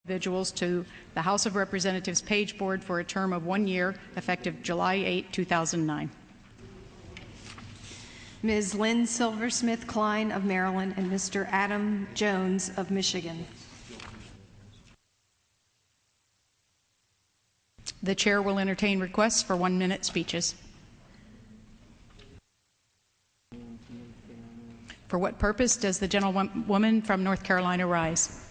individuals to the House of Representatives page board for a term of 1 year, effective July 8, 2009. Ms. Lynn Silversmith Klein of Maryland and Mr. Adam Jones of Michigan. The chair will entertain requests for 1-minute speeches. For what purpose does the gentlewoman from North Carolina rise?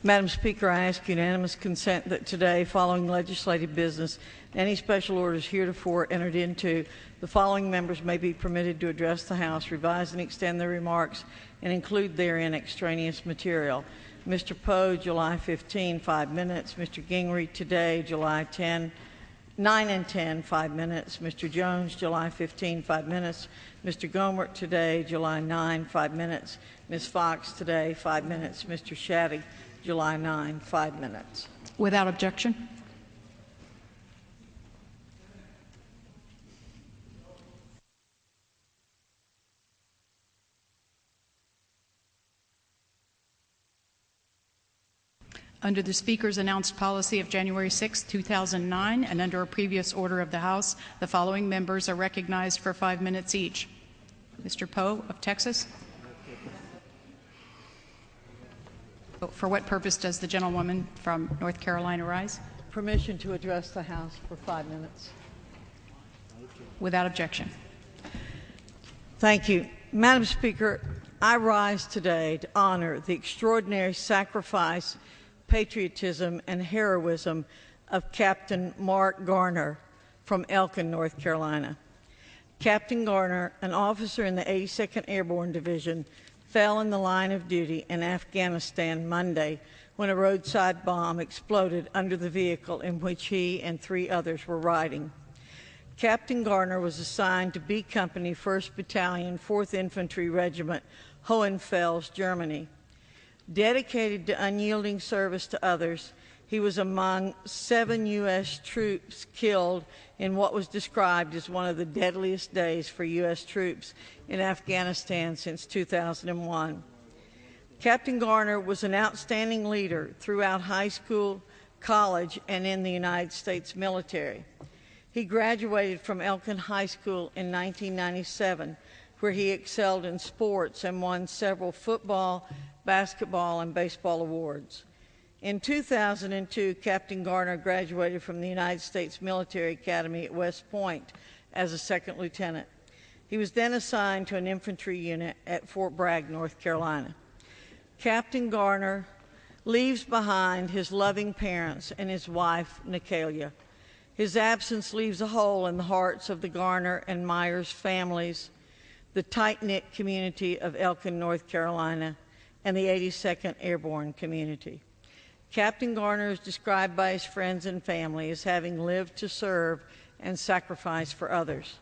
Madam Speaker, I ask unanimous consent that today, following legislative business, any special orders heretofore entered into, the following members may be permitted to address the House, revise and extend their remarks, and include therein extraneous material. Mr. Poe, July 15, 5 minutes. Mr. Gingrey, today, July 9 and 10, 5 minutes. Mr. Jones, July 15, 5 minutes. Mr. Gohmert, today, July 9, 5 minutes. Ms. Fox, today, 5 minutes. Mr. Shadegg, July 9, 5 minutes. Without objection. Under the Speaker's announced policy of January 6, 2009, and under a previous order of the House, the following members are recognized for 5 minutes each. Mr. Poe of Texas. For what purpose does the gentlewoman from North Carolina rise? Permission to address the House for 5 minutes. Without objection. Thank you. Madam Speaker, I rise today to honor the extraordinary sacrifice, patriotism, and heroism of Captain Mark Garner from Elkin, North Carolina. Captain Garner, an officer in the 82nd Airborne Division, fell in the line of duty in Afghanistan Monday when a roadside bomb exploded under the vehicle in which he and 3 others were riding. Captain Garner was assigned to B Company, 1st Battalion, 4th Infantry Regiment, Hohenfels, Germany. Dedicated to unyielding service to others, he was among 7 U.S. troops killed in what was described as one of the deadliest days for U.S. troops in Afghanistan since 2001. Captain Garner was an outstanding leader throughout high school, college, and in the United States military. He graduated from Elkin High School in 1997, where he excelled in sports and won several football, basketball, and baseball awards. In 2002, Captain Garner graduated from the United States Military Academy at West Point as a second lieutenant. He was then assigned to an infantry unit at Fort Bragg, North Carolina. Captain Garner leaves behind his loving parents and his wife, Nicalia. His absence leaves a hole in the hearts of the Garner and Myers families, the tight-knit community of Elkin, North Carolina, and the 82nd Airborne community. Captain Garner is described by his friends and family as having lived to serve and sacrifice for others.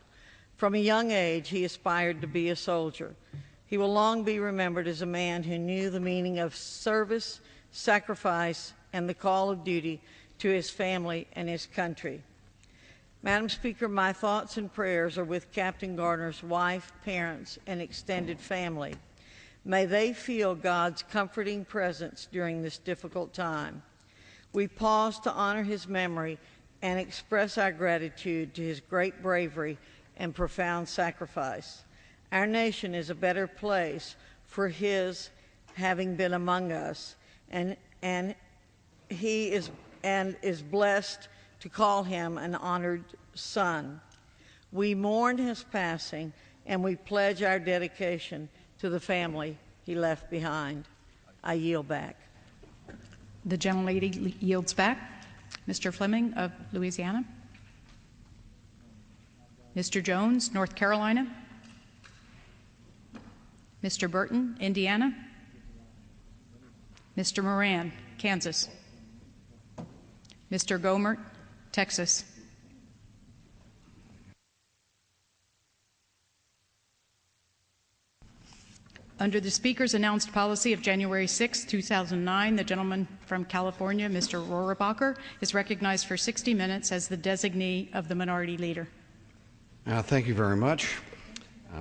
From a young age, he aspired to be a soldier. He will long be remembered as a man who knew the meaning of service, sacrifice, and the call of duty to his family and his country. Madam Speaker, my thoughts and prayers are with Captain Garner's wife, parents, and extended family. May they feel God's comforting presence during this difficult time. We pause to honor his memory and express our gratitude to his great bravery and profound sacrifice. Our nation is a better place for his having been among us, and he is blessed to call him an honored son. We mourn his passing, and we pledge our dedication to the family he left behind. I yield back. The gentlelady yields back. Mr. Fleming of Louisiana. Mr. Jones, North Carolina. Mr. Burton, Indiana. Mr. Moran, Kansas. Mr. Gohmert, Texas. Under the Speaker's announced policy of January 6, 2009, the gentleman from California, Mr. Rohrabacher, is recognized for 60 minutes as the designee of the Minority Leader. Thank you very much.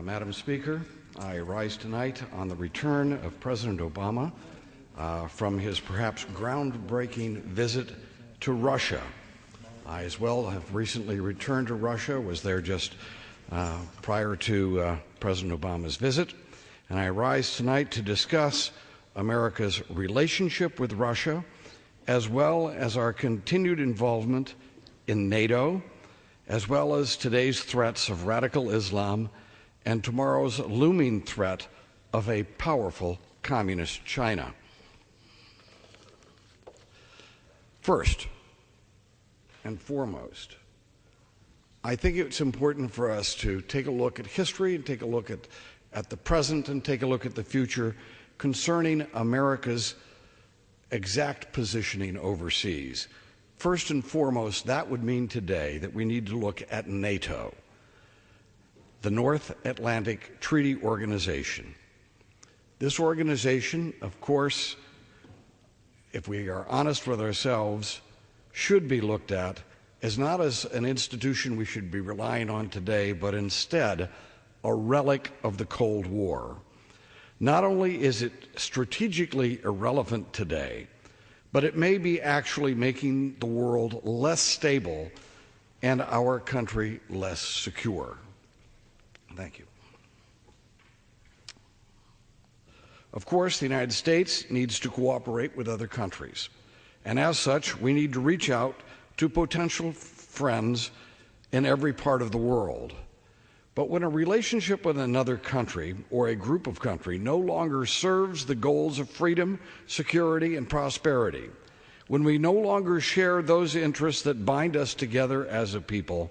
Madam Speaker, I rise tonight on the return of President Obama from his perhaps groundbreaking visit to Russia. I as well have recently returned to Russia, was there just prior to President Obama's visit, and I rise tonight to discuss America's relationship with Russia, as well as our continued involvement in NATO, as well as today's threats of radical Islam and tomorrow's looming threat of a powerful communist China. First and foremost, I think it's important for us to take a look at history and take a look at the present and take a look at the future concerning America's exact positioning overseas. First and foremost, that would mean today that we need to look at NATO, the North Atlantic Treaty Organization. This organization, of course, if we are honest with ourselves, should be looked at as not as an institution we should be relying on today, but instead a relic of the Cold War. Not only is it strategically irrelevant today, but it may be actually making the world less stable and our country less secure. Thank you. Of course, the United States needs to cooperate with other countries, and as such, we need to reach out to potential friends in every part of the world. But when a relationship with another country or a group of countries no longer serves the goals of freedom, security, and prosperity, when we no longer share those interests that bind us together as a people,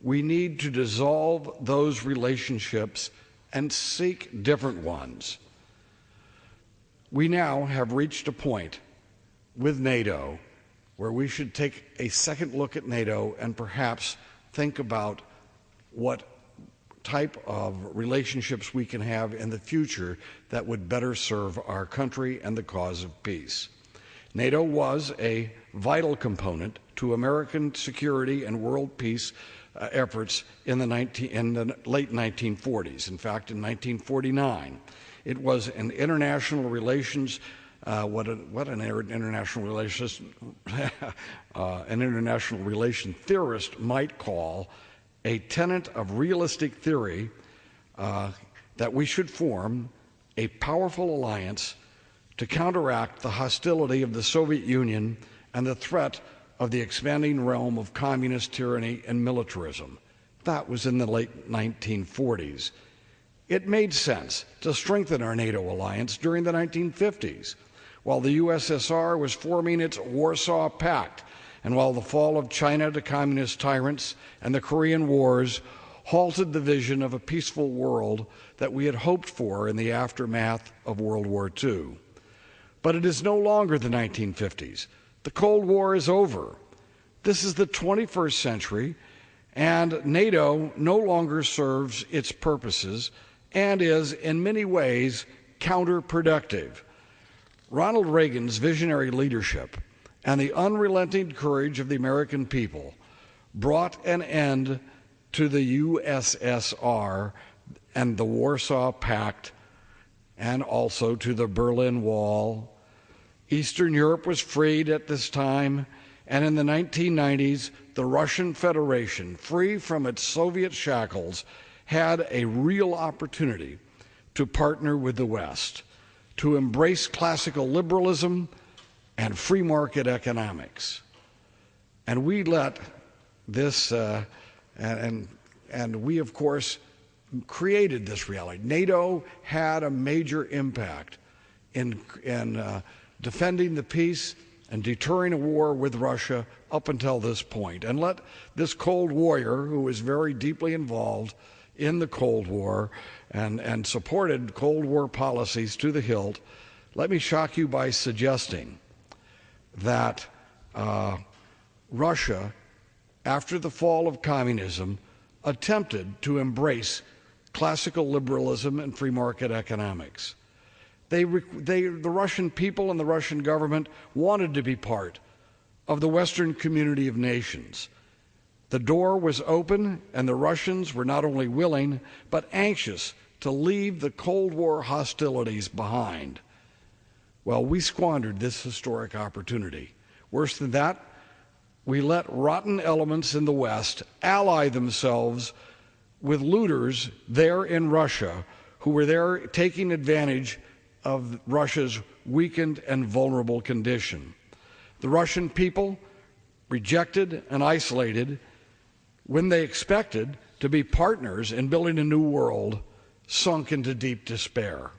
we need to dissolve those relationships and seek different ones. We now have reached a point with NATO where we should take a second look at NATO and perhaps think about what type of relationships we can have in the future that would better serve our country and the cause of peace. NATO was a vital component to American security and world peace efforts in the late 1940s. In fact, in 1949, it was an international relations an international relation theorist might call a tenet of realistic theory that we should form a powerful alliance to counteract the hostility of the Soviet Union and the threat of the expanding realm of communist tyranny and militarism. That was in the late 1940s. It made sense to strengthen our NATO alliance during the 1950s, while the USSR was forming its Warsaw Pact, and while the fall of China to communist tyrants and the Korean Wars halted the vision of a peaceful world that we had hoped for in the aftermath of World War II. But it is no longer the 1950s. The Cold War is over. This is the 21st century, and NATO no longer serves its purposes and is, in many ways, counterproductive. Ronald Reagan's visionary leadership and the unrelenting courage of the American people brought an end to the USSR and the Warsaw Pact, and also to the Berlin Wall. Eastern Europe was freed at this time, and in the 1990s, the Russian Federation, free from its Soviet shackles, had a real opportunity to partner with the West, to embrace classical liberalism and free market economics. And we let this, and we, of course, created this reality. NATO had a major impact in defending the peace and deterring a war with Russia up until this point. And let this Cold Warrior, who was very deeply involved in the Cold War and supported Cold War policies to the hilt, let me shock you by suggesting that Russia, after the fall of communism, attempted to embrace classical liberalism and free market economics. The Russian people and the Russian government wanted to be part of the Western community of nations. The door was open, and the Russians were not only willing, but anxious to leave the Cold War hostilities behind. Well, we squandered this historic opportunity. Worse than that, we let rotten elements in the West ally themselves with looters there in Russia who were there taking advantage of Russia's weakened and vulnerable condition. The Russian people, rejected and isolated when they expected to be partners in building a new world, sunk into deep despair.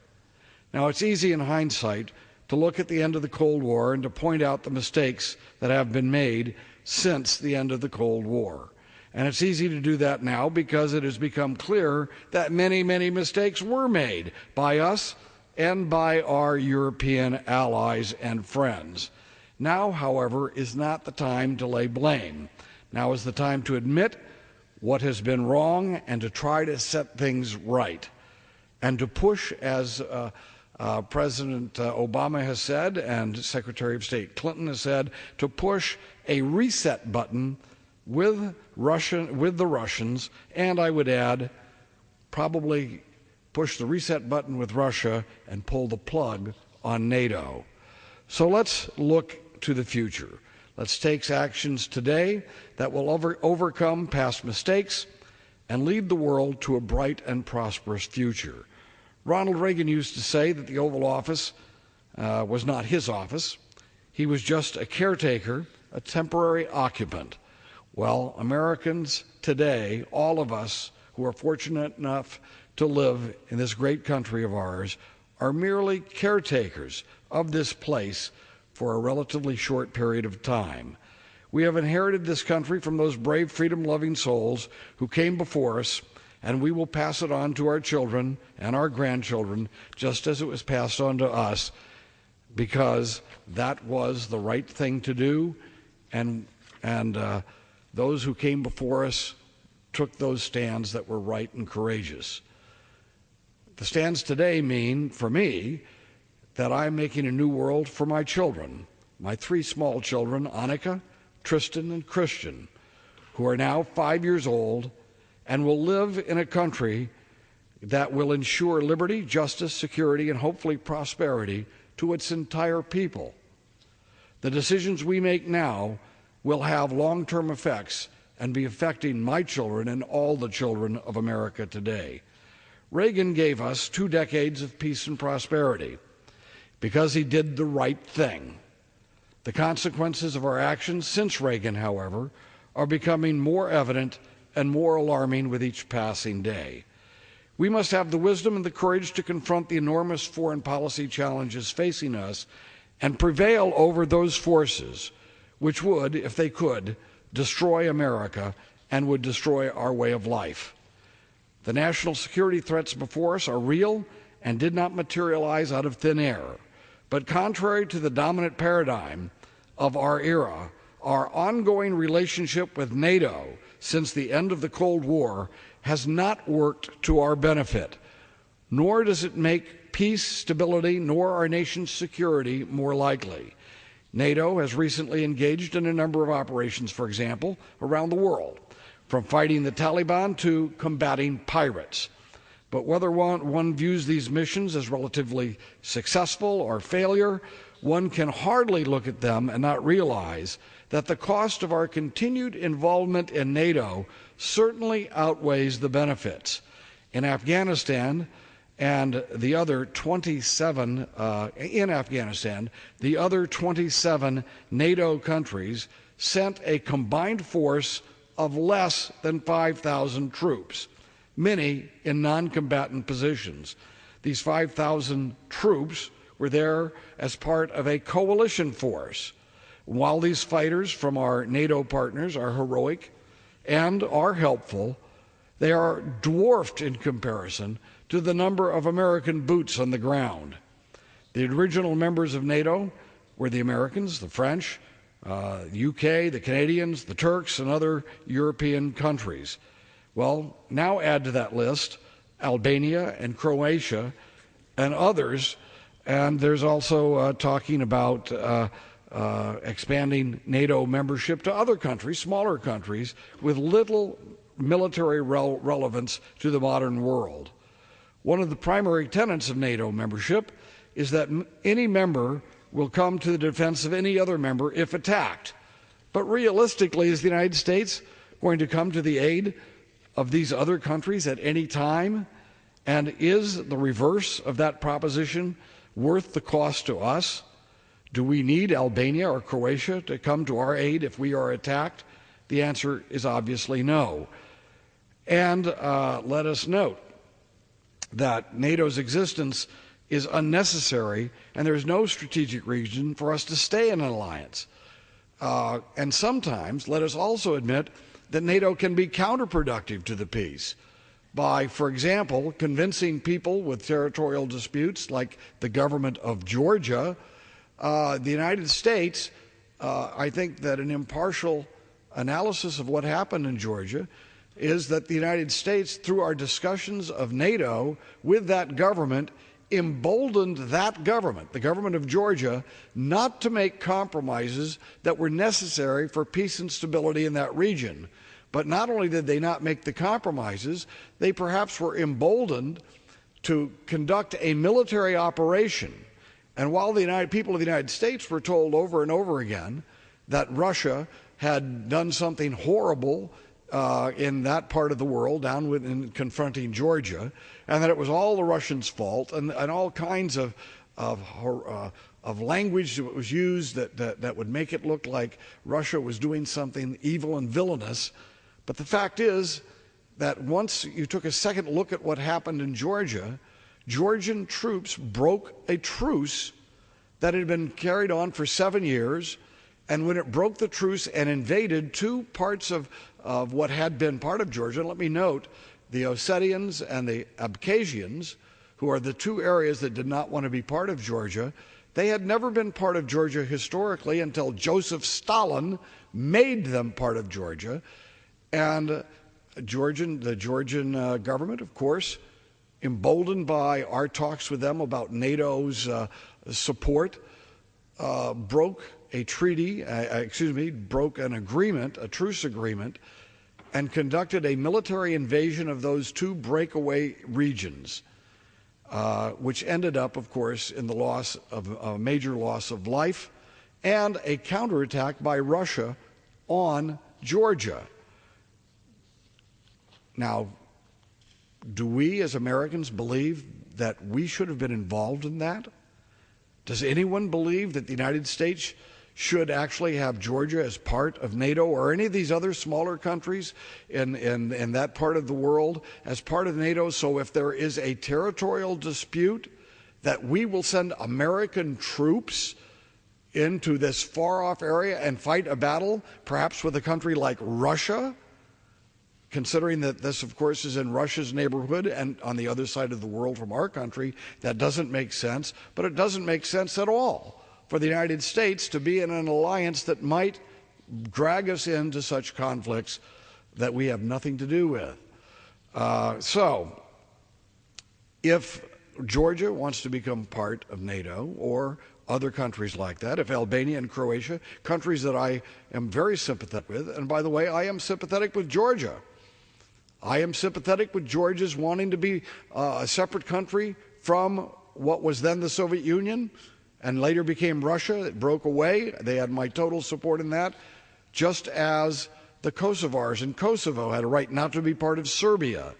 Now, it's easy in hindsight to look at the end of the Cold War and to point out the mistakes that have been made since the end of the Cold War. And it's easy to do that now because it has become clear that many, many mistakes were made by us and by our European allies and friends. Now, however, is not the time to lay blame. Now is the time to admit what has been wrong and to try to set things right and to push, as President Obama has said and Secretary of State Clinton has said, to push a reset button with the Russians, and I would add, probably push the reset button with Russia and pull the plug on NATO. So let's look to the future. Let's take actions today that will overcome past mistakes and lead the world to a bright and prosperous future. Ronald Reagan used to say that the Oval Office was not his office. He was just a caretaker, a temporary occupant. Well, Americans today, all of us who are fortunate enough to live in this great country of ours, are merely caretakers of this place for a relatively short period of time. We have inherited this country from those brave, freedom-loving souls who came before us, and we will pass it on to our children and our grandchildren just as it was passed on to us, because that was the right thing to do, and those who came before us took those stands that were right and courageous. The stands today mean, for me, that I'm making a new world for my children, my three small children, Annika, Tristan, and Christian, who are now 5 years old and will live in a country that will ensure liberty, justice, security, and hopefully prosperity to its entire people. The decisions we make now will have long-term effects and be affecting my children and all the children of America today. Reagan gave us 2 decades of peace and prosperity because he did the right thing. The consequences of our actions since Reagan, however, are becoming more evident and more alarming with each passing day. We must have the wisdom and the courage to confront the enormous foreign policy challenges facing us and prevail over those forces which would, if they could, destroy America and would destroy our way of life. The national security threats before us are real and did not materialize out of thin air. But contrary to the dominant paradigm of our era, our ongoing relationship with NATO since the end of the Cold War has not worked to our benefit, nor does it make peace, stability, nor our nation's security more likely. NATO has recently engaged in a number of operations, for example, around the world, from fighting the Taliban to combating pirates. But whether one views these missions as relatively successful or failure, one can hardly look at them and not realize that the cost of our continued involvement in NATO certainly outweighs the benefits. In Afghanistan, the other 27 NATO countries sent a combined force of less than 5,000 troops, many in non-combatant positions. These 5,000 troops were there as part of a coalition force. While these fighters from our NATO partners are heroic and are helpful, they are dwarfed in comparison to the number of American boots on the ground. The original members of NATO were the Americans, the French, the UK, the Canadians, the Turks, and other European countries. Well, now add to that list Albania and Croatia and others, and there's also talking about expanding NATO membership to other countries, smaller countries, with little military relevance to the modern world. One of the primary tenets of NATO membership is that any member will come to the defense of any other member if attacked. But realistically, is the United States going to come to the aid of these other countries at any time? And is the reverse of that proposition worth the cost to us? Do we need Albania or Croatia to come to our aid if we are attacked? The answer is obviously no. And let us note that NATO's existence is unnecessary, and there's no strategic reason for us to stay in an alliance. And sometimes, let us also admit that NATO can be counterproductive to the peace by, for example, convincing people with territorial disputes like the government of Georgia. The United States, I think that an impartial analysis of what happened in Georgia is that the United States, through our discussions of NATO with that government, emboldened that government, the government of Georgia, not to make compromises that were necessary for peace and stability in that region. But not only did they not make the compromises, they perhaps were emboldened to conduct a military operation. And while the people of the United States were told over and over again that Russia had done something horrible in that part of the world, in confronting Georgia, and that it was all the Russians' fault, and all kinds of language that was used that would make it look like Russia was doing something evil and villainous. But the fact is that once you took a second look at what happened in Georgia, Georgian troops broke a truce that had been carried on for 7 years, and when it broke the truce and invaded two parts of what had been part of Georgia, let me note, the Ossetians and the Abkhazians, who are the two areas that did not want to be part of Georgia, they had never been part of Georgia historically until Joseph Stalin made them part of Georgia. And the Georgian government, of course, emboldened by our talks with them about NATO's support, broke an agreement, a truce agreement, and conducted a military invasion of those two breakaway regions, which ended up, of course, in the loss of a major loss of life and a counterattack by Russia on Georgia. Now, do we as Americans believe that we should have been involved in that? Does anyone believe that the United States should actually have Georgia as part of NATO or any of these other smaller countries in that part of the world as part of NATO? So if there is a territorial dispute, that we will send American troops into this far-off area and fight a battle, perhaps with a country like Russia? Considering that this, of course, is in Russia's neighborhood and on the other side of the world from our country, that doesn't make sense. But it doesn't make sense at all for the United States to be in an alliance that might drag us into such conflicts that we have nothing to do with. So, if Georgia wants to become part of NATO or other countries like that, if Albania and Croatia, countries that I am very sympathetic with, and by the way, I am sympathetic with Georgia. I am sympathetic with Georgia's wanting to be a separate country from what was then the Soviet Union and later became Russia. It broke away. They had my total support in that, just as the Kosovars in Kosovo had a right not to be part of Serbia.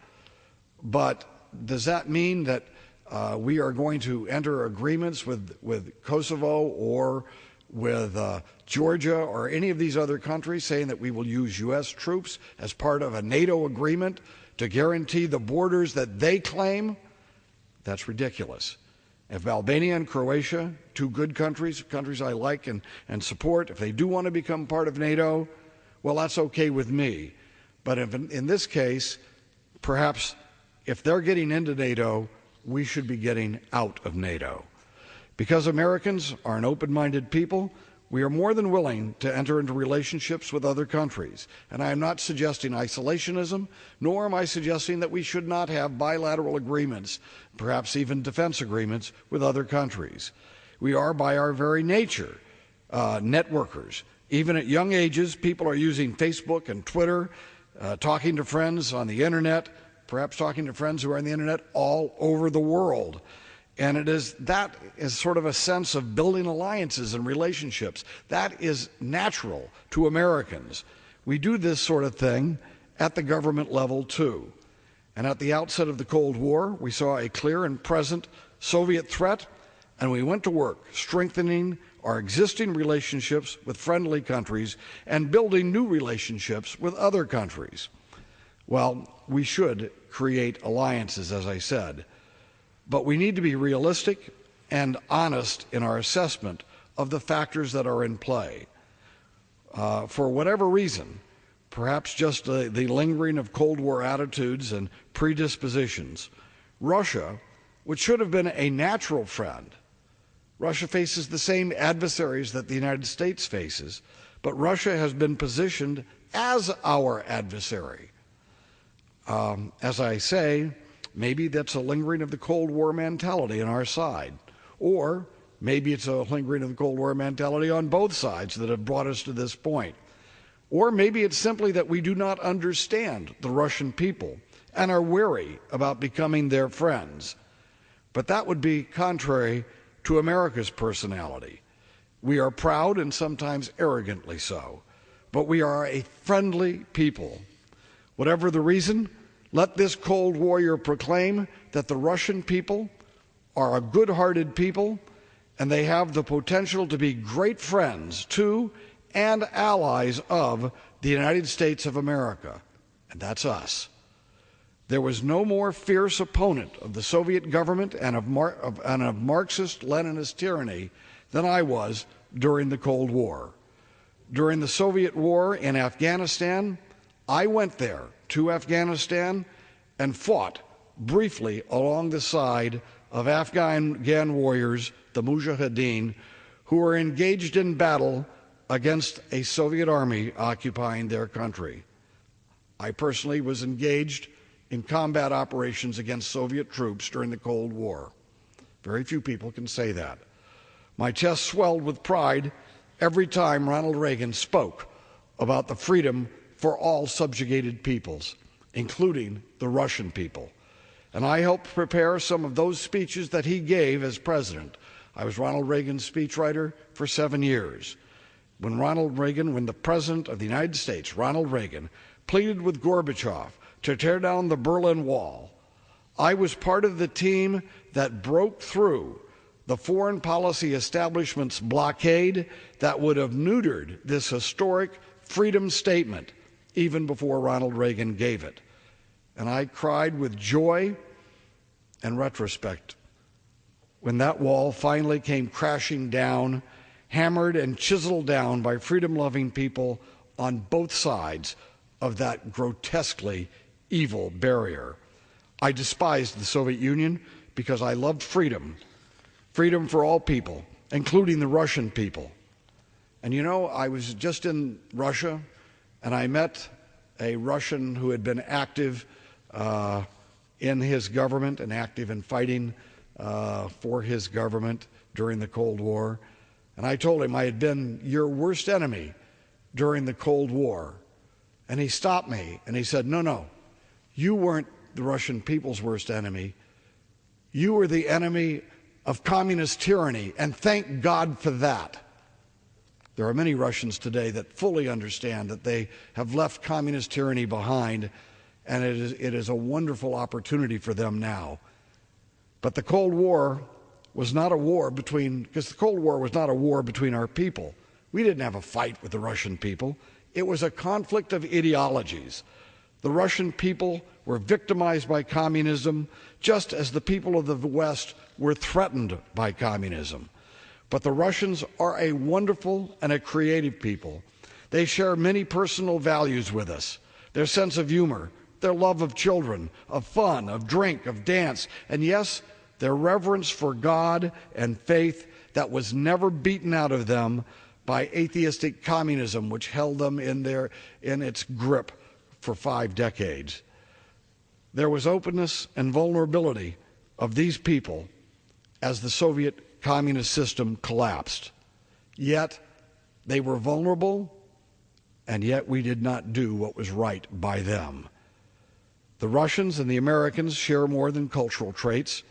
But does that mean that we are going to enter agreements with Kosovo or with Georgia or any of these other countries saying that we will use U.S. troops as part of a NATO agreement to guarantee the borders that they claim? That's ridiculous. If Albania and Croatia, two good countries, countries I like and support, if they do want to become part of NATO, well, that's okay with me. But if in this case, perhaps if they're getting into NATO, we should be getting out of NATO. Because Americans are an open-minded people, we are more than willing to enter into relationships with other countries. And I am not suggesting isolationism, nor am I suggesting that we should not have bilateral agreements, perhaps even defense agreements with other countries. We are, by our very nature, networkers. Even at young ages, people are using Facebook and Twitter, talking to friends on the internet, perhaps talking to friends who are on the internet all over the world. And that is sort of a sense of building alliances and relationships. That is natural to Americans. We do this sort of thing at the government level too. And at the outset of the Cold War, we saw a clear and present Soviet threat, and we went to work strengthening our existing relationships with friendly countries and building new relationships with other countries. Well, we should create alliances, as I said, but we need to be realistic and honest in our assessment of the factors that are in play. For whatever reason, perhaps just the lingering of Cold War attitudes and predispositions, Russia, which should have been a natural friend, Russia faces the same adversaries that the United States faces, but Russia has been positioned as our adversary. As I say, maybe that's a lingering of the Cold War mentality on our side, or maybe it's a lingering of the Cold War mentality on both sides that have brought us to this point. Or maybe it's simply that we do not understand the Russian people and are wary about becoming their friends. But that would be contrary to America's personality. We are proud and sometimes arrogantly so, but we are a friendly people. Whatever the reason, let this Cold Warrior proclaim that the Russian people are a good-hearted people and they have the potential to be great friends to and allies of the United States of America, and that's us. There was no more fierce opponent of the Soviet government and of Marxist-Leninist tyranny than I was during the Cold War. During the Soviet war in Afghanistan, I went there to Afghanistan and fought briefly along the side of Afghan warriors, the Mujahideen, who were engaged in battle against a Soviet army occupying their country. I personally was engaged in combat operations against Soviet troops during the Cold War. Very few people can say that. My chest swelled with pride every time Ronald Reagan spoke about the freedom for all subjugated peoples, including the Russian people. And I helped prepare some of those speeches that he gave as president. I was Ronald Reagan's speechwriter for 7 years. When the President of the United States, Ronald Reagan, pleaded with Gorbachev to tear down the Berlin Wall, I was part of the team that broke through the foreign policy establishment's blockade that would have neutered this historic freedom statement even before Ronald Reagan gave it. And I cried with joy and retrospect when that wall finally came crashing down, hammered and chiseled down by freedom-loving people on both sides of that grotesquely evil barrier. I despised the Soviet Union because I loved freedom, freedom for all people, including the Russian people. And you know, I was just in Russia, and I met a Russian who had been active in his government and active in fighting for his government during the Cold War. And I told him I had been your worst enemy during the Cold War. And he stopped me and he said, no, you weren't the Russian people's worst enemy. You were the enemy of communist tyranny, and thank God for that. There are many Russians today that fully understand that they have left communist tyranny behind, and it is a wonderful opportunity for them now. But the Cold War was not a war between our people. We didn't have a fight with the Russian people. It was a conflict of ideologies. The Russian people were victimized by communism, just as the people of the West were threatened by communism. But the Russians are a wonderful and a creative people. They share many personal values with us: their sense of humor, their love of children, of fun, of drink, of dance, and yes, their reverence for God and faith that was never beaten out of them by atheistic communism, which held them in its grip for 5 decades. There was openness and vulnerability of these people as the Soviet communist system collapsed. Yet they were vulnerable, and yet we did not do what was right by them. The Russians and the Americans share more than cultural traits.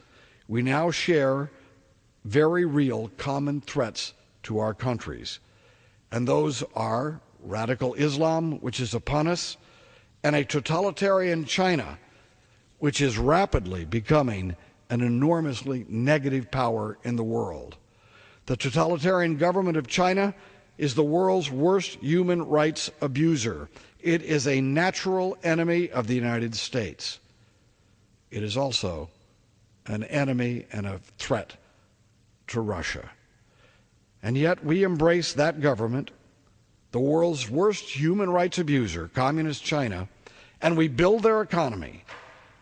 We now share very real common threats to our countries, and those are radical Islam, which is upon us, and a totalitarian China, which is rapidly becoming an enormously negative power in the world. The totalitarian government of China is the world's worst human rights abuser. It is a natural enemy of the United States. It is also an enemy and a threat to Russia. And yet we embrace that government, the world's worst human rights abuser, Communist China, and we build their economy.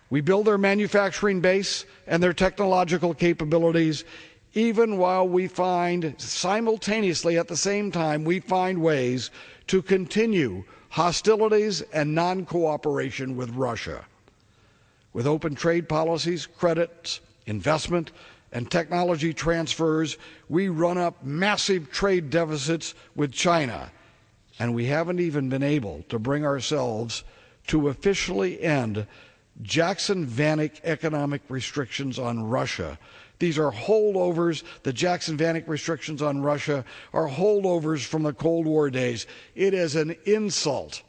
We build their manufacturing base and their technological capabilities, even while we find simultaneously at the same time, we find ways to continue hostilities and non-cooperation with Russia. With open trade policies, credits, investment, and technology transfers, we run up massive trade deficits with China, and we haven't even been able to bring ourselves to officially end Jackson-Vanik economic restrictions on Russia. These are holdovers. The Jackson-Vanik restrictions on Russia are holdovers from the Cold War days. It is an insult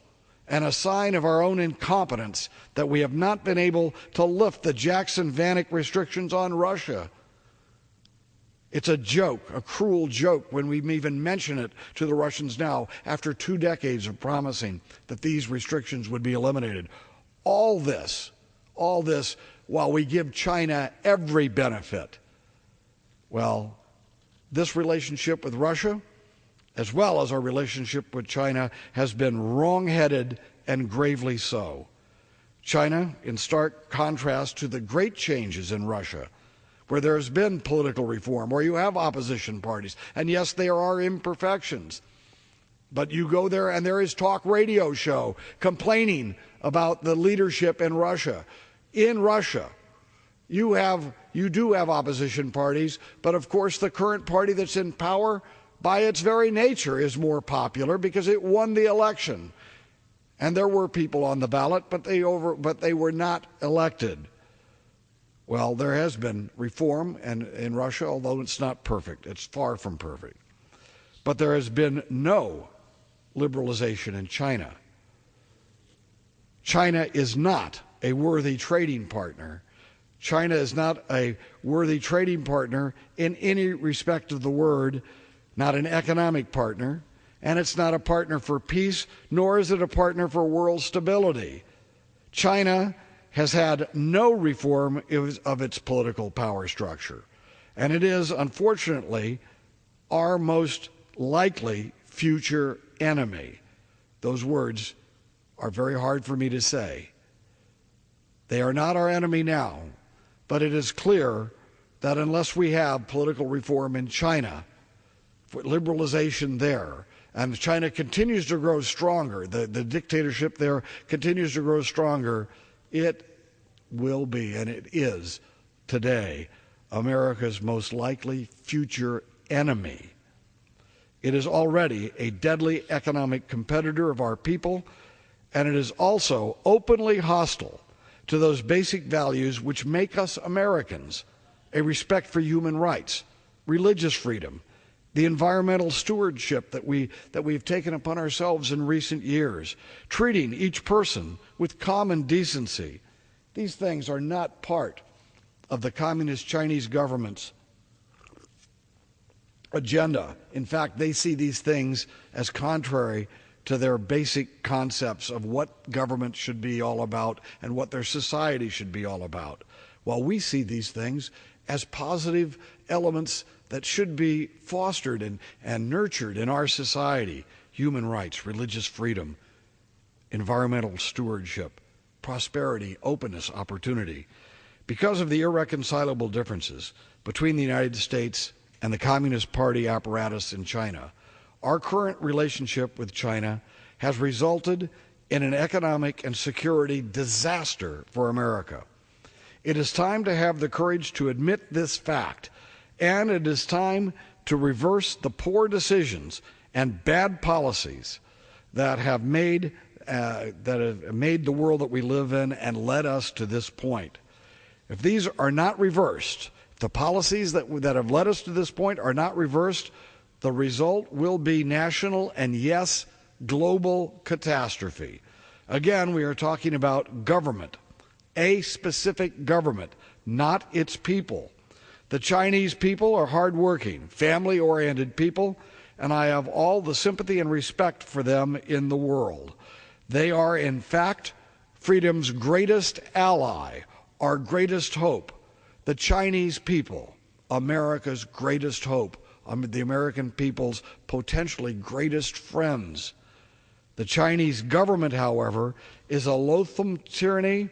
and a sign of our own incompetence that we have not been able to lift the Jackson-Vanik restrictions on Russia. It's a joke, a cruel joke, when we even mention it to the Russians now, after 2 decades of promising that these restrictions would be eliminated. All this while we give China every benefit. Well, this relationship with Russia, as well as our relationship with China, has been wrong-headed and gravely so. China, in stark contrast to the great changes in Russia, where there's been political reform, where you have opposition parties, and yes, there are imperfections, but you go there and there is talk radio show complaining about the leadership in Russia. In Russia, you do have opposition parties, but of course the current party that's in power, by its very nature, is more popular because it won the election. And there were people on the ballot, but they were not elected. Well, there has been reform in Russia, although it's not perfect. It's far from perfect. But there has been no liberalization in China. China is not a worthy trading partner. China is not a worthy trading partner in any respect of the word, not an economic partner, and it's not a partner for peace, nor is it a partner for world stability. China has had no reform of its political power structure, and it is, unfortunately, our most likely future enemy. Those words are very hard for me to say. They are not our enemy now, but it is clear that unless we have political reform in China, liberalization there, and China continues to grow stronger, the dictatorship there continues to grow stronger, it will be, and it is today, America's most likely future enemy. It is already a deadly economic competitor of our people, and it is also openly hostile to those basic values which make us Americans: a respect for human rights, religious freedom, the environmental stewardship that we've taken upon ourselves in recent years, treating each person with common decency. These things are not part of the Communist Chinese government's agenda. In fact, they see these things as contrary to their basic concepts of what government should be all about and what their society should be all about, while we see these things as positive elements that should be fostered and nurtured in our society: human rights, religious freedom, environmental stewardship, prosperity, openness, opportunity. Because of the irreconcilable differences between the United States and the Communist Party apparatus in China, our current relationship with China has resulted in an economic and security disaster for America. It is time to have the courage to admit this fact, and it is time to reverse the poor decisions and bad policies that have made the world that we live in and led us to this point. If these are not reversed, the policies that have led us to this point are not reversed, the result will be national and, yes, global catastrophe. Again, we are talking about government, a specific government, not its people. The Chinese people are hardworking, family-oriented people, and I have all the sympathy and respect for them in the world. They are, in fact, freedom's greatest ally, our greatest hope. The Chinese people, America's greatest hope, the American people's potentially greatest friends. The Chinese government, however, is a loathsome tyranny,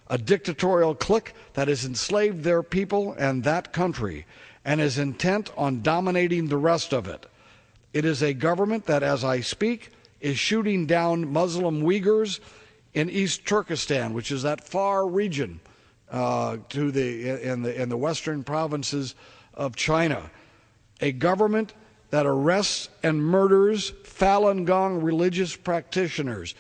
a dictatorial clique that has enslaved their people and that country and is intent on dominating the rest of it. It is a government that, as I speak, is shooting down Muslim Uyghurs in East Turkestan, which is that far region in the western provinces of China. A government that arrests and murders Falun Gong religious practitioners.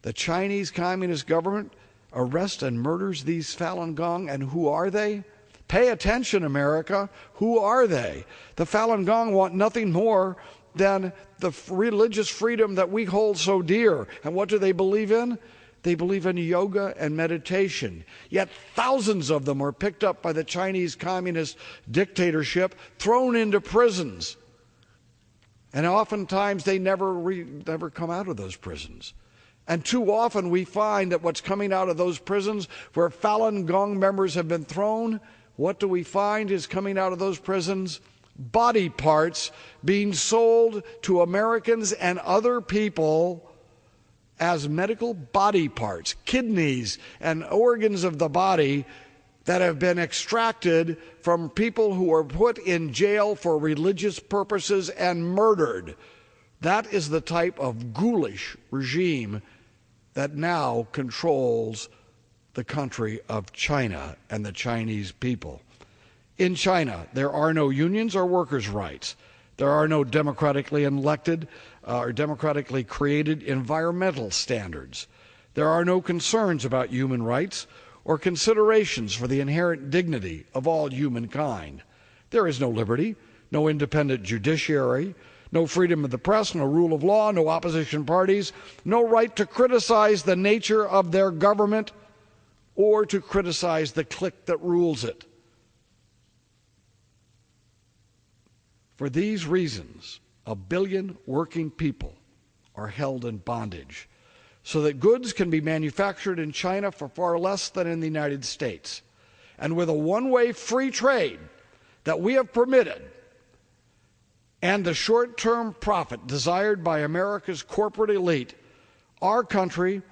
The Chinese Communist government arrests and murders these Falun Gong, and who are they? Pay attention, America. Who are they? The Falun Gong want nothing more than the religious freedom that we hold so dear. And what do they believe in? They believe in yoga and meditation. Yet thousands of them were picked up by the Chinese Communist dictatorship, thrown into prisons. And oftentimes they never come out of those prisons. And too often we find that what's coming out of those prisons where Falun Gong members have been thrown, what do we find is coming out of those prisons? Body parts being sold to Americans and other people as medical body parts, kidneys and organs of the body that have been extracted from people who are put in jail for religious purposes and murdered. That is the type of ghoulish regime that now controls the country of China and the Chinese people. In China, there are no unions or workers' rights. There are no democratically elected or democratically created environmental standards. There are no concerns about human rights or considerations for the inherent dignity of all humankind. There is no liberty, no independent judiciary, no freedom of the press, no rule of law, no opposition parties, no right to criticize the nature of their government or to criticize the clique that rules it. For these reasons, 1 billion working people are held in bondage so that goods can be manufactured in China for far less than in the United States. And with a one-way free trade that we have permitted and the short-term profit desired by America's corporate elite, our country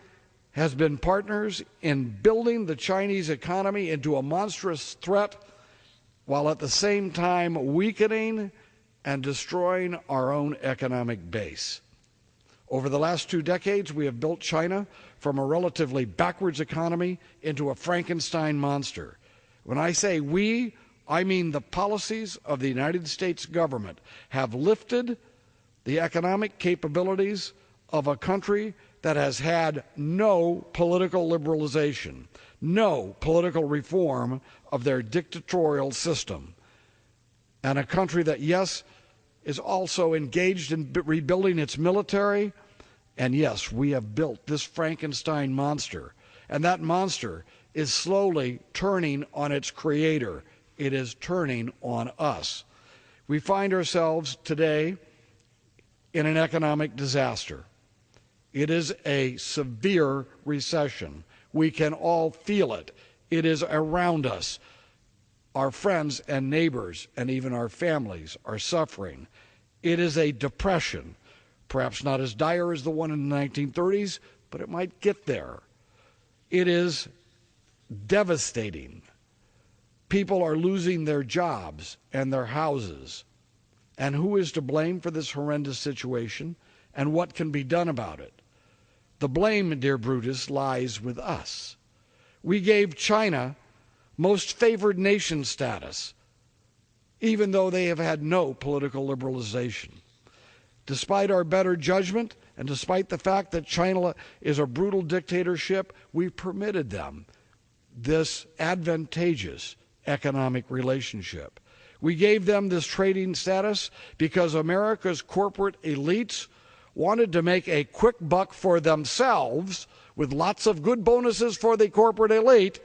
has been partners in building the Chinese economy into a monstrous threat while at the same time weakening and destroying our own economic base. Over the last 2 decades, we have built China from a relatively backwards economy into a Frankenstein monster. When I say we, I mean the policies of the United States government have lifted the economic capabilities of a country that has had no political liberalization, no political reform of their dictatorial system, and a country that, yes, is also engaged in rebuilding its military. And yes, we have built this Frankenstein monster. And that monster is slowly turning on its creator. It is turning on us. We find ourselves today in an economic disaster. It is a severe recession. We can all feel it. It is around us. Our friends and neighbors and even our families are suffering. It is a depression, perhaps not as dire as the one in the 1930s, but it might get there. It is devastating. People are losing their jobs and their houses. And who is to blame for this horrendous situation, and what can be done about it? The blame, dear Brutus, lies with us. We gave China most favored nation status, even though they have had no political liberalization. Despite our better judgment, and despite the fact that China is a brutal dictatorship, we permitted them this advantageous economic relationship. We gave them this trading status because America's corporate elites wanted to make a quick buck for themselves with lots of good bonuses for the corporate elite,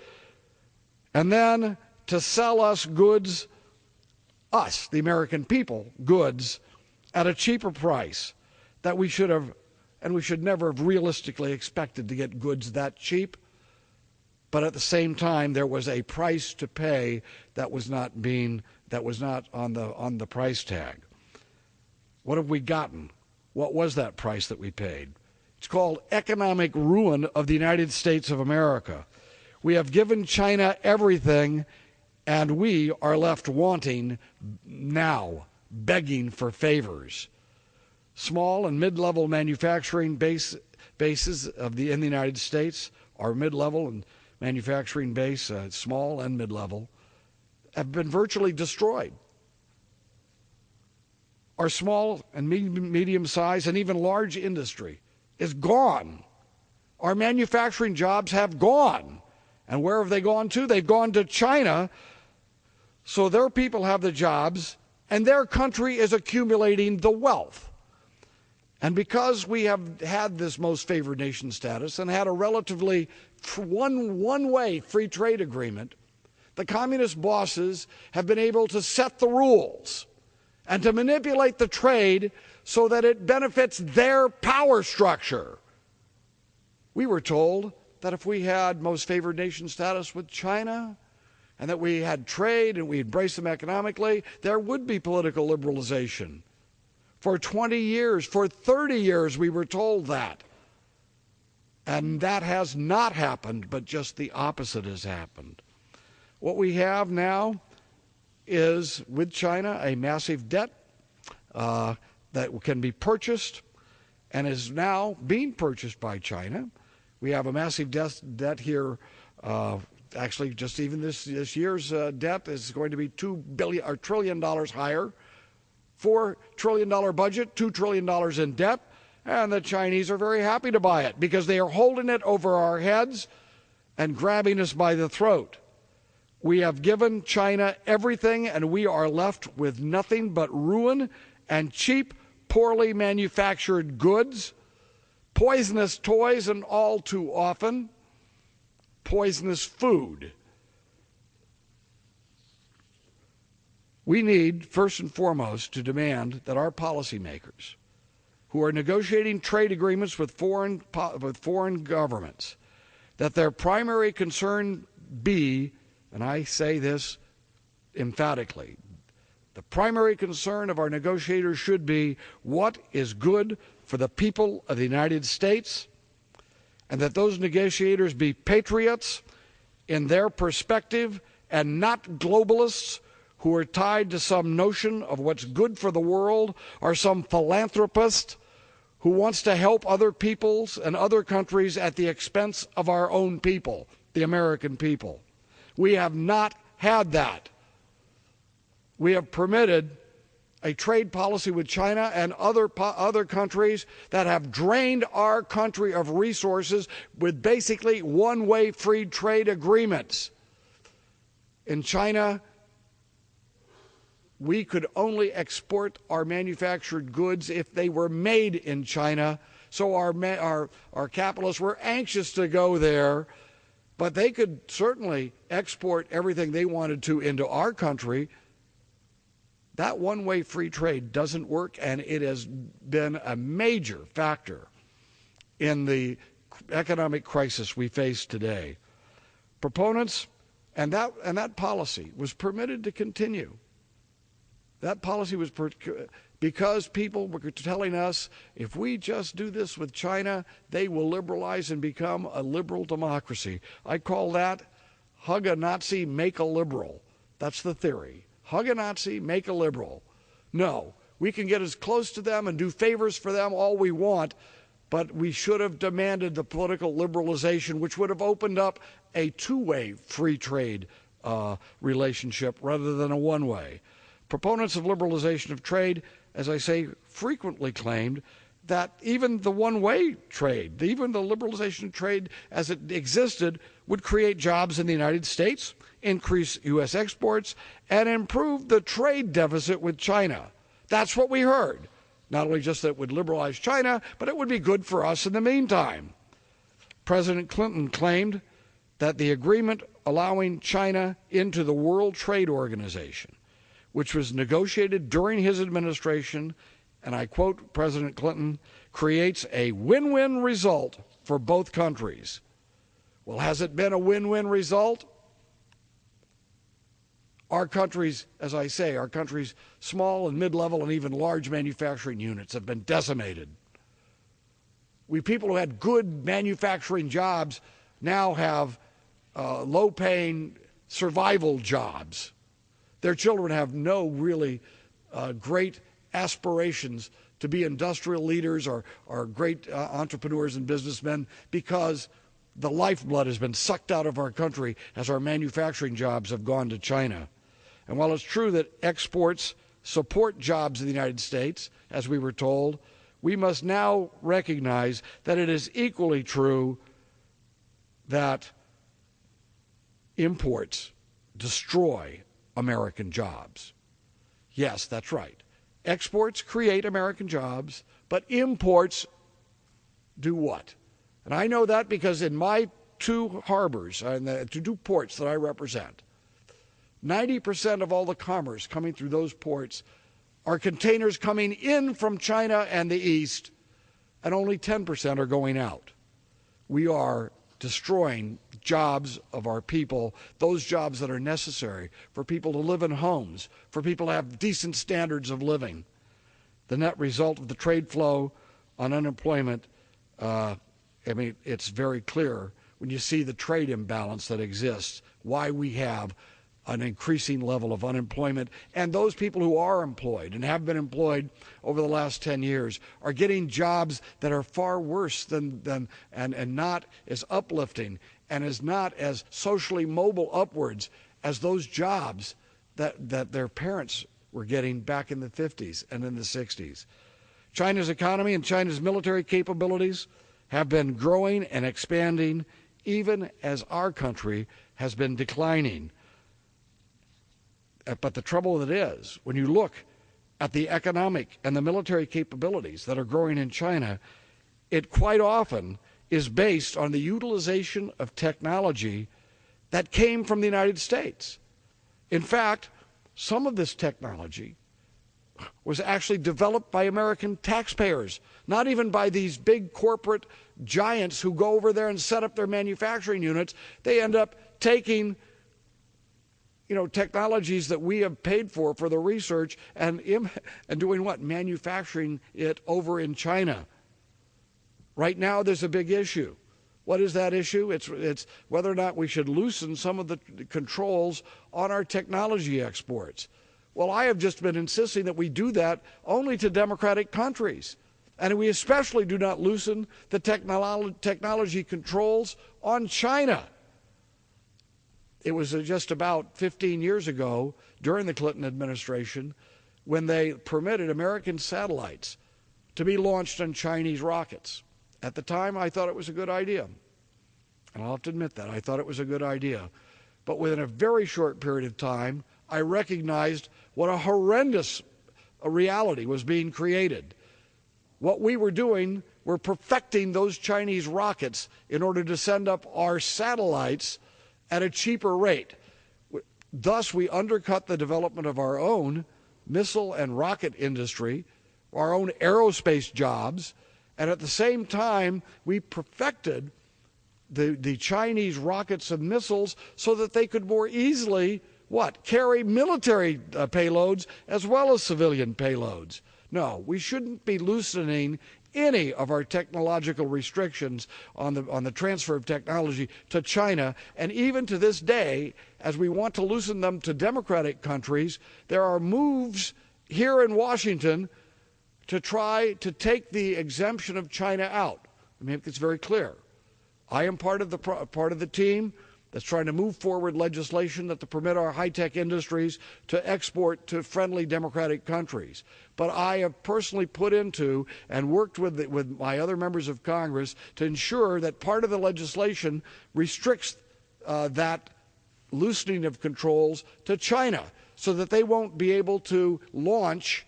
and then to sell us goods, us, the American people, goods at a cheaper price that we should have, and we should never have realistically expected to get goods that cheap. But at the same time, there was a price to pay that was not on the price tag. What have we gotten? What was that price that we paid? It's called economic ruin of the United States of America. We have given China everything, and we are left wanting now, begging for favors. Small and mid-level manufacturing bases in the United States, our mid-level and manufacturing base, small and mid-level, have been virtually destroyed. Our small and medium-sized and even large industry is gone. Our manufacturing jobs have gone. And where have they gone to? They've gone to China, so their people have the jobs, and their country is accumulating the wealth. And because we have had this most favored nation status and had a relatively one-way free trade agreement, the communist bosses have been able to set the rules and to manipulate the trade so that it benefits their power structure. We were told that if we had most favored nation status with China and that we had trade and we embraced them economically, there would be political liberalization. For 20 years, for 30 years, we were told that. And that has not happened, but just the opposite has happened. What we have now is, with China, a massive debt that can be purchased and is now being purchased by China. We have a massive debt here. Actually, just even this year's debt is going to be $2 trillion higher. $4 trillion budget, $2 trillion in debt, and the Chinese are very happy to buy it because they are holding it over our heads and grabbing us by the throat. We have given China everything, and we are left with nothing but ruin and cheap, poorly manufactured goods, poisonous toys, and all too often, poisonous food. We need, first and foremost, to demand that our policymakers, who are negotiating trade agreements with foreign governments, that their primary concern be, and I say this emphatically, the primary concern of our negotiators should be what is good for the people of the United States, and that those negotiators be patriots in their perspective and not globalists who are tied to some notion of what's good for the world, or some philanthropist who wants to help other peoples and other countries at the expense of our own people, the American people. We have not had that. We have permitted a trade policy with China and other countries that have drained our country of resources with basically one-way free trade agreements. In China, we could only export our manufactured goods if they were made in China, so our capitalists were anxious to go there, but they could certainly export everything they wanted to into our country. That one-way free trade doesn't work, and it has been a major factor in the economic crisis we face today. Proponents, and that policy was permitted to continue. That policy was because people were telling us, if we just do this with China, they will liberalize and become a liberal democracy. I call that hug a Nazi, make a liberal. That's the theory. Hug a Nazi, make a liberal. No, we can get as close to them and do favors for them all we want, but we should have demanded the political liberalization, which would have opened up a two-way free trade relationship rather than a one-way. Proponents of liberalization of trade, as I say, frequently claimed that even the one-way trade, even the liberalization of trade as it existed, would create jobs in the United States, increase U.S. exports, and improve the trade deficit with China. That's what we heard. Not only just that it would liberalize China, but it would be good for us in the meantime. President Clinton claimed that the agreement allowing China into the World Trade Organization, which was negotiated during his administration, and I quote President Clinton, creates a win-win result for both countries. Well, has it been a win-win result? Our countries, as I say, our country's small and mid-level and even large manufacturing units have been decimated. We people who had good manufacturing jobs now have low-paying survival jobs. Their children have no really great aspirations to be industrial leaders or great entrepreneurs and businessmen because the lifeblood has been sucked out of our country as our manufacturing jobs have gone to China. And while it's true that exports support jobs in the United States, as we were told, we must now recognize that it is equally true that imports destroy American jobs. Yes, that's right. Exports create American jobs, but imports do what? And I know that because in my two harbors, and the two ports that I represent, 90% of all the commerce coming through those ports are containers coming in from China and the East, and only 10% are going out. We are destroying jobs of our people, those jobs that are necessary for people to live in homes, for people to have decent standards of living. The net result of the trade flow on unemployment, it's very clear when you see the trade imbalance that exists, why we have an increasing level of unemployment. And those people who are employed and have been employed over the last 10 years are getting jobs that are far worse and not as uplifting and is not as socially mobile upwards as those jobs that their parents were getting back in the 50s and in the 60s. China's economy and China's military capabilities have been growing and expanding even as our country has been declining. But the trouble with it is, when you look at the economic and the military capabilities that are growing in China, it quite often is based on the utilization of technology that came from the United States. In fact, some of this technology was actually developed by American taxpayers, not even by these big corporate giants who go over there and set up their manufacturing units. They end up taking technologies that we have paid for the research and doing what? Manufacturing it over in China. Right now there's a big issue. What is that issue? It's whether or not we should loosen some of the controls on our technology exports. Well, I have just been insisting that we do that only to democratic countries. And we especially do not loosen the technology controls on China. It was just about 15 years ago, during the Clinton administration, when they permitted American satellites to be launched on Chinese rockets. At the time, I thought it was a good idea. And I'll have to admit that. I thought it was a good idea. But within a very short period of time, I recognized what a horrendous reality was being created. What we were doing, we're perfecting those Chinese rockets in order to send up our satellites at a cheaper rate. Thus, we undercut the development of our own missile and rocket industry, our own aerospace jobs, and at the same time, we perfected the Chinese rockets and missiles so that they could more easily, carry military payloads as well as civilian payloads. No, we shouldn't be loosening any of our technological restrictions on the transfer of technology to China. And even to this day, as we want to loosen them to democratic countries, there are moves here in Washington to try to take the exemption of China out. I mean, it's very clear. I am part of the team that's trying to move forward legislation that to permit our high-tech industries to export to friendly democratic countries. But I have personally put into and worked with my other members of Congress to ensure that part of the legislation restricts that loosening of controls to China so that they won't be able to launch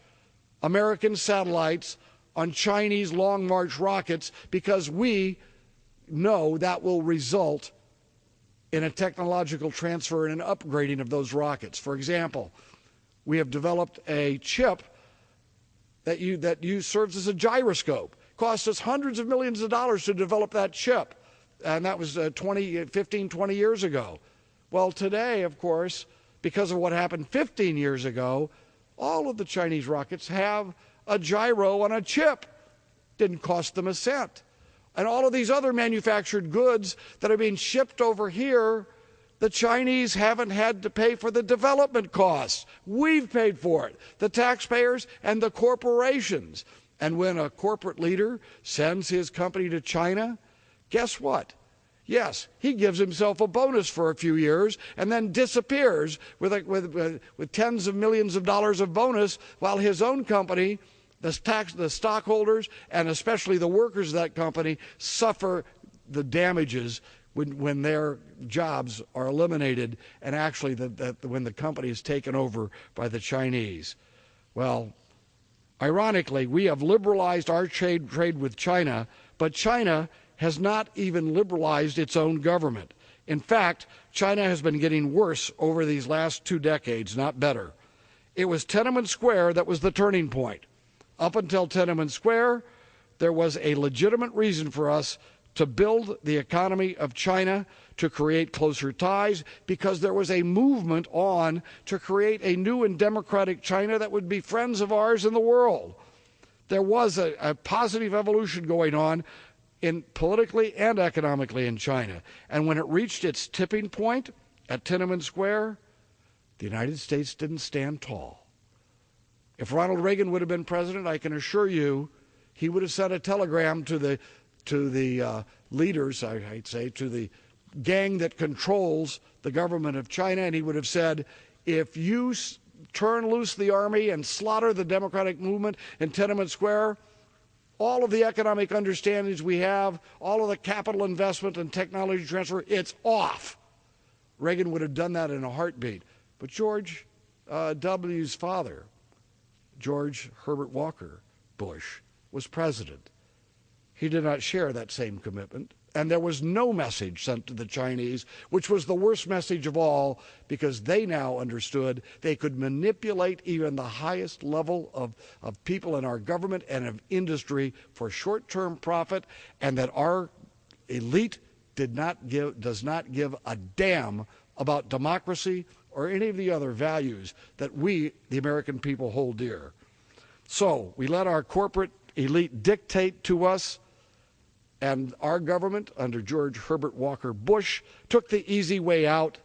American satellites on Chinese Long March rockets, because we know that will result in a technological transfer and an upgrading of those rockets. For example, we have developed a chip that serves as a gyroscope. Cost us hundreds of millions of dollars to develop that chip, and that was 15, 20 years ago. Well, today, of course, because of what happened 15 years ago, all of the Chinese rockets have a gyro on a chip. Didn't cost them a cent. And all of these other manufactured goods that are being shipped over here, the Chinese haven't had to pay for the development costs. We've paid for it, the taxpayers and the corporations. And when a corporate leader sends his company to China, guess what? Yes, he gives himself a bonus for a few years and then disappears with tens of millions of dollars of bonus, while his own company, the stockholders, and especially the workers of that company, suffer the damages when their jobs are eliminated and actually when the company is taken over by the Chinese. Well, ironically, we have liberalized our trade with China, but China has not even liberalized its own government. In fact, China has been getting worse over these last 2 decades, not better. It was Tiananmen Square that was the turning point. Up until Tiananmen Square, there was a legitimate reason for us to build the economy of China, to create closer ties, because there was a movement on to create a new and democratic China that would be friends of ours in the world. There was a positive evolution going on politically and economically in China. And when it reached its tipping point at Tiananmen Square, the United States didn't stand tall. If Ronald Reagan would have been president, I can assure you he would have sent a telegram to the leaders, I'd say, to the gang that controls the government of China, and he would have said, if you turn loose the army and slaughter the democratic movement in Tiananmen Square, all of the economic understandings we have, all of the capital investment and technology transfer, it's off. Reagan would have done that in a heartbeat. But George W.'s father, George Herbert Walker Bush, was president. He did not share that same commitment. And there was no message sent to the Chinese, which was the worst message of all, because they now understood they could manipulate even the highest level of people in our government and of industry for short-term profit, and that our elite does not give a damn about democracy or any of the other values that we, the American people, hold dear. So we let our corporate elite dictate to us, and our government, under George Herbert Walker Bush, took the easy way out.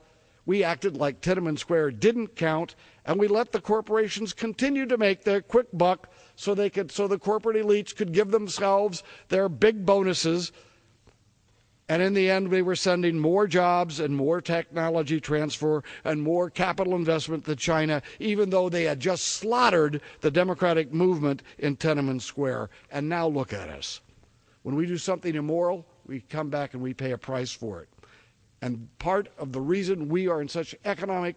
We acted like Tiananmen Square didn't count, and we let the corporations continue to make their quick buck so the corporate elites could give themselves their big bonuses. And in the end, we were sending more jobs and more technology transfer and more capital investment to China, even though they had just slaughtered the democratic movement in Tiananmen Square. And now look at us. When we do something immoral, we come back and we pay a price for it. And part of the reason we are in such economic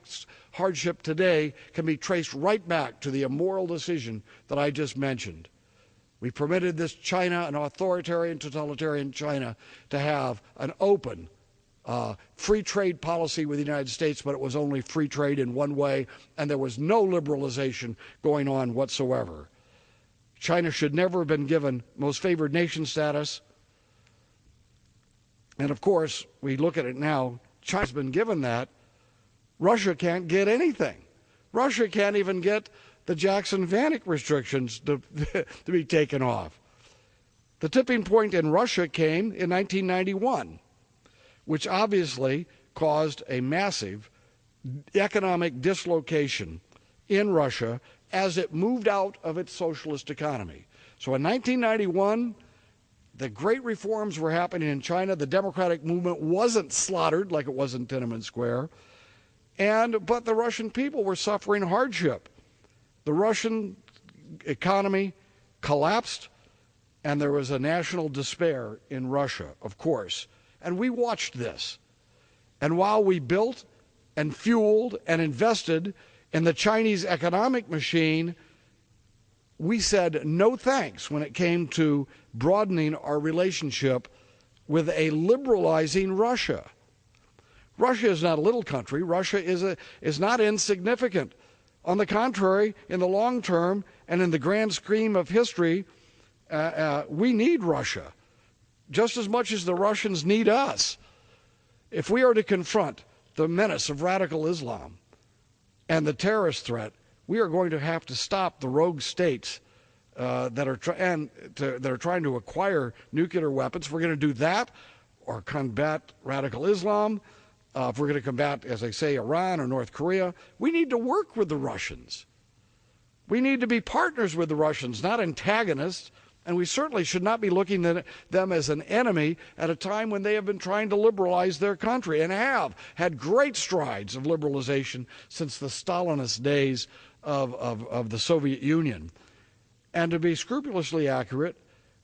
hardship today can be traced right back to the immoral decision that I just mentioned. We permitted this China, an authoritarian, totalitarian China, to have an open, free trade policy with the United States, but it was only free trade in one way, and there was no liberalization going on whatsoever. China should never have been given most favored nation status. And of course, we look at it now, China's been given that. Russia can't get anything. Russia can't even get the Jackson-Vanik restrictions to be taken off. The tipping point in Russia came in 1991, which obviously caused a massive economic dislocation in Russia as it moved out of its socialist economy. So in 1991, The great reforms were happening in China. The democratic movement wasn't slaughtered like it was in Tiananmen Square. But the Russian people were suffering hardship. The Russian economy collapsed, and there was a national despair in Russia, of course. And we watched this. And while we built and fueled and invested in the Chinese economic machine, we said no thanks when it came to broadening our relationship with a liberalizing Russia. Russia is not a little country. Russia is not insignificant. On the contrary, in the long term and in the grand scheme of history, we need Russia just as much as the Russians need us. If we are to confront the menace of radical Islam and the terrorist threat, we are going to have to stop the rogue states that are trying to acquire nuclear weapons. If we're going to do that or combat radical Islam, if we're going to combat, as I say, Iran or North Korea, we need to work with the Russians. We need to be partners with the Russians, not antagonists. And we certainly should not be looking at them as an enemy at a time when they have been trying to liberalize their country and have had great strides of liberalization since the Stalinist days of the Soviet Union. And to be scrupulously accurate,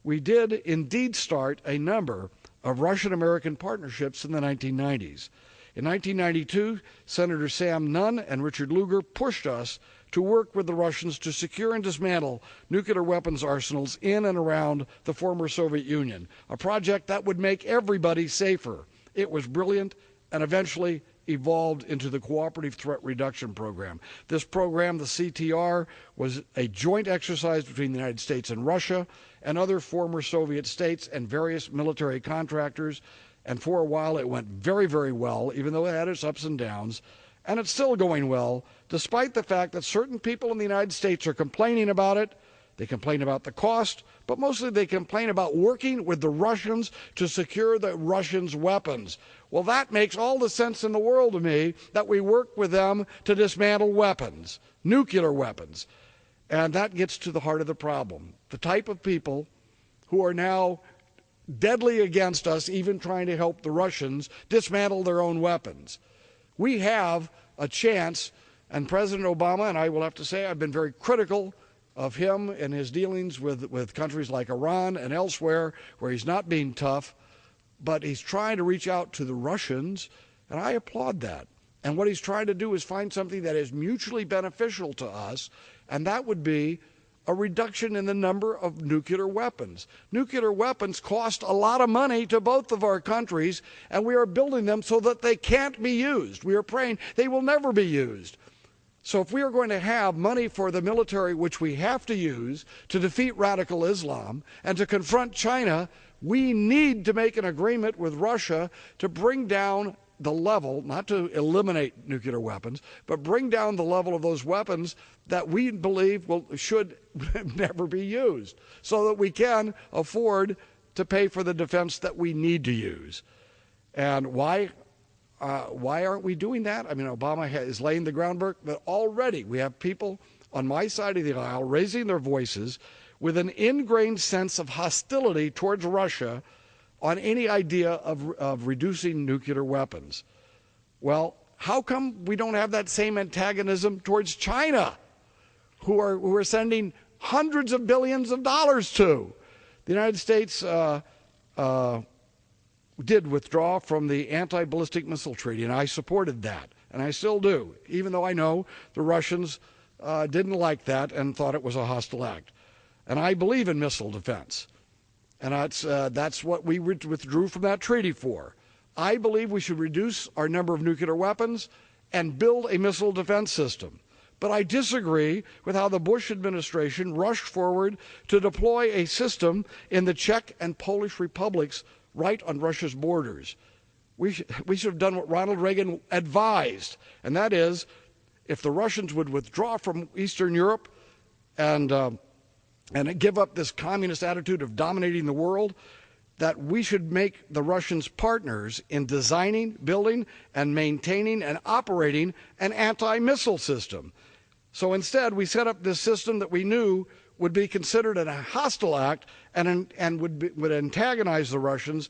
we did indeed start a number of Russian-American partnerships in the 1990s. In 1992, Senator Sam Nunn and Richard Lugar pushed us to work with the Russians to secure and dismantle nuclear weapons arsenals in and around the former Soviet Union, a project that would make everybody safer. It was brilliant and eventually evolved into the Cooperative Threat Reduction Program. This program, the CTR, was a joint exercise between the United States and Russia and other former Soviet states and various military contractors. And for a while it went very, very well, even though it had its ups and downs. And it's still going well, despite the fact that certain people in the United States are complaining about it. They complain about the cost, but mostly they complain about working with the Russians to secure the Russians' weapons. Well, that makes all the sense in the world to me, that we work with them to dismantle weapons, nuclear weapons. And that gets to the heart of the problem. The type of people who are now deadly against us, even trying to help the Russians dismantle their own weapons. We have a chance, and President Obama, and I will have to say I've been very critical of him and his dealings with countries like Iran and elsewhere, where he's not being tough, but he's trying to reach out to the Russians, and I applaud that. And what he's trying to do is find something that is mutually beneficial to us, and that would be a reduction in the number of nuclear weapons. Nuclear weapons cost a lot of money to both of our countries, and we are building them so that they can't be used. We are praying they will never be used. So if we are going to have money for the military, which we have to use to defeat radical Islam and to confront China, we need to make an agreement with Russia to bring down the level, not to eliminate nuclear weapons, but bring down the level of those weapons that we believe should never be used, so that we can afford to pay for the defense that we need to use. And why aren't we doing that? I mean, Obama is laying the groundwork, but already we have people on my side of the aisle raising their voices with an ingrained sense of hostility towards Russia on any idea of reducing nuclear weapons. Well, how come we don't have that same antagonism towards China, who are sending hundreds of billions of dollars to? The United States did withdraw from the anti-ballistic missile treaty, and I supported that, and I still do, even though I know the Russians didn't like that and thought it was a hostile act. And I believe in missile defense. And that's what we withdrew from that treaty for. I believe we should reduce our number of nuclear weapons and build a missile defense system. But I disagree with how the Bush administration rushed forward to deploy a system in the Czech and Polish republics right on Russia's borders. We should have done what Ronald Reagan advised, and that is, if the Russians would withdraw from Eastern Europe and give up this communist attitude of dominating the world, that we should make the Russians partners in designing, building, and maintaining and operating an anti-missile system. So instead, we set up this system that we knew would be considered a hostile act and would antagonize the Russians,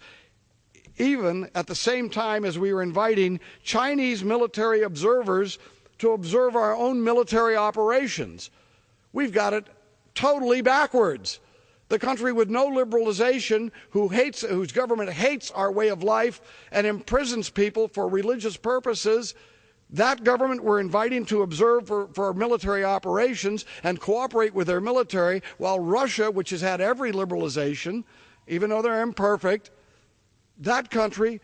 even at the same time as we were inviting Chinese military observers to observe our own military operations. We've got it totally backwards. The country with no liberalization, whose government hates our way of life and imprisons people for religious purposes, that government we're inviting to observe for our military operations and cooperate with their military, while Russia, which has had every liberalization, even though they're imperfect, that country,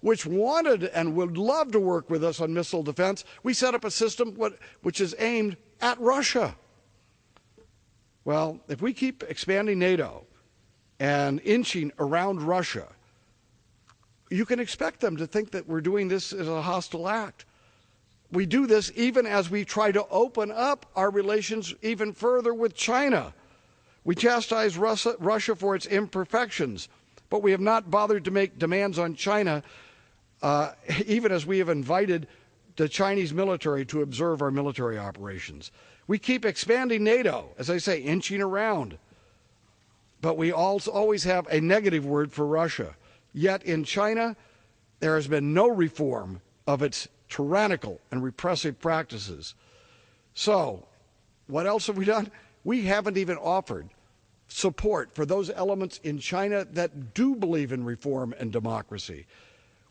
which wanted and would love to work with us on missile defense, we set up a system which is aimed at Russia. Well, if we keep expanding NATO and inching around Russia, you can expect them to think that we're doing this as a hostile act. We do this even as we try to open up our relations even further with China. We chastise Russia for its imperfections, but we have not bothered to make demands on China, even as we have invited the Chinese military to observe our military operations. We keep expanding NATO, as I say, inching around. But we also always have a negative word for Russia. Yet in China, there has been no reform of its tyrannical and repressive practices. So, what else have we done? We haven't even offered support for those elements in China that do believe in reform and democracy.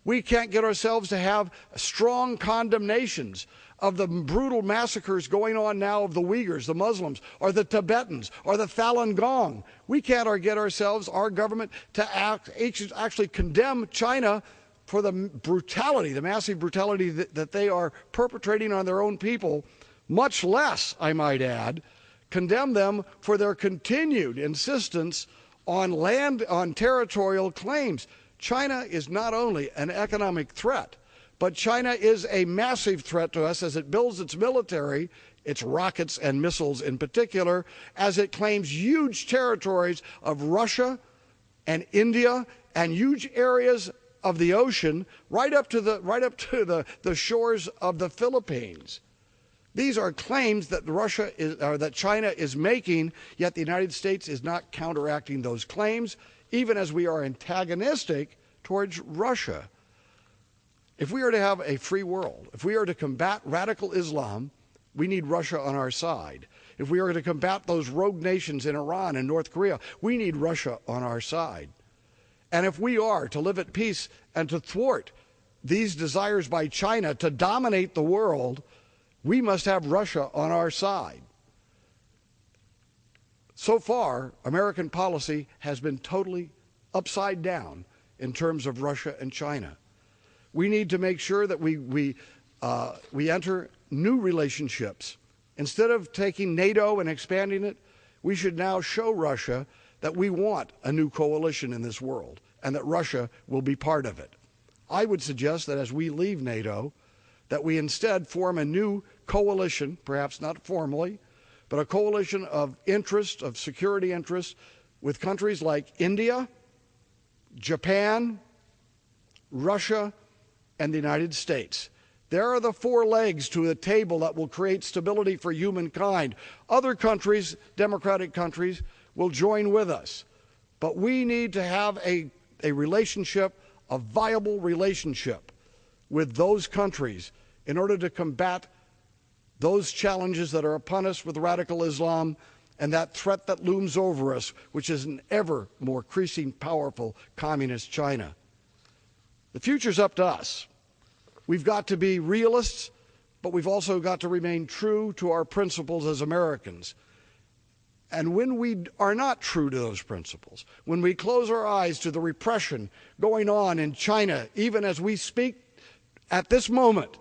We can't get ourselves to have strong condemnations of the brutal massacres going on now of the Uyghurs, the Muslims, or the Tibetans, or the Falun Gong. We can't get ourselves, our government, to actually condemn China for the brutality, the massive brutality that they are perpetrating on their own people, much less, I might add, condemn them for their continued insistence on territorial claims. China is not only an economic threat, but China is a massive threat to us as it builds its military, its rockets and missiles in particular, as it claims huge territories of Russia and India and huge areas of the ocean right up to the shores of the Philippines. These are claims that that China is making, yet the United States is not counteracting those claims, even as we are antagonistic towards Russia. If we are to have a free world, if we are to combat radical Islam, we need Russia on our side. If we are to combat those rogue nations in Iran and North Korea, we need Russia on our side. And if we are to live at peace and to thwart these desires by China to dominate the world, we must have Russia on our side. So far, American policy has been totally upside down in terms of Russia and China. We need to make sure that we enter new relationships. Instead of taking NATO and expanding it, we should now show Russia that we want a new coalition in this world and that Russia will be part of it. I would suggest that as we leave NATO, that we instead form a new coalition, perhaps not formally, but a coalition of interests, of security interests, with countries like India, Japan, Russia, and the United States. There are the four legs to a table that will create stability for humankind. Other countries, democratic countries, will join with us. But we need to have a relationship, a viable relationship with those countries in order to combat those challenges that are upon us with radical Islam and that threat that looms over us, which is an ever more increasing powerful communist China. The future's up to us. We've got to be realists, but we've also got to remain true to our principles as Americans. And when we are not true to those principles, when we close our eyes to the repression going on in China, even as we speak at this moment,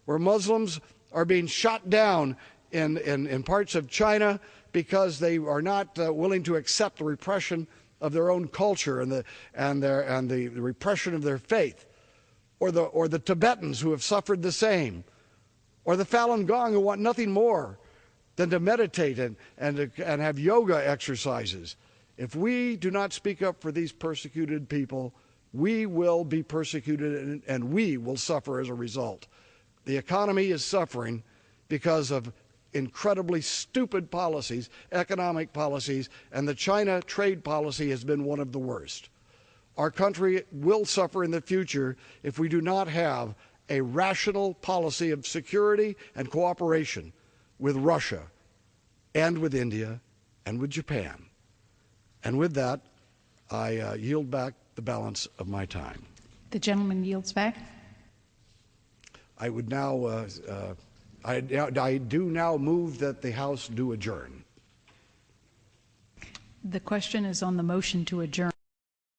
where Muslims are being shot down in parts of China because they are not willing to accept the repression of their own culture and the repression of their faith, or the Tibetans who have suffered the same, or the Falun Gong who want nothing more than to meditate and have yoga exercises. If we do not speak up for these persecuted people, we will be persecuted and we will suffer as a result. The economy is suffering because of incredibly stupid policies, economic policies, and the China trade policy has been one of the worst. Our country will suffer in the future if we do not have a rational policy of security and cooperation with Russia and with India and with Japan. And with that, I yield back the balance of my time. The gentleman yields back. I would now, I do now move that the House do adjourn. The question is on the motion to adjourn.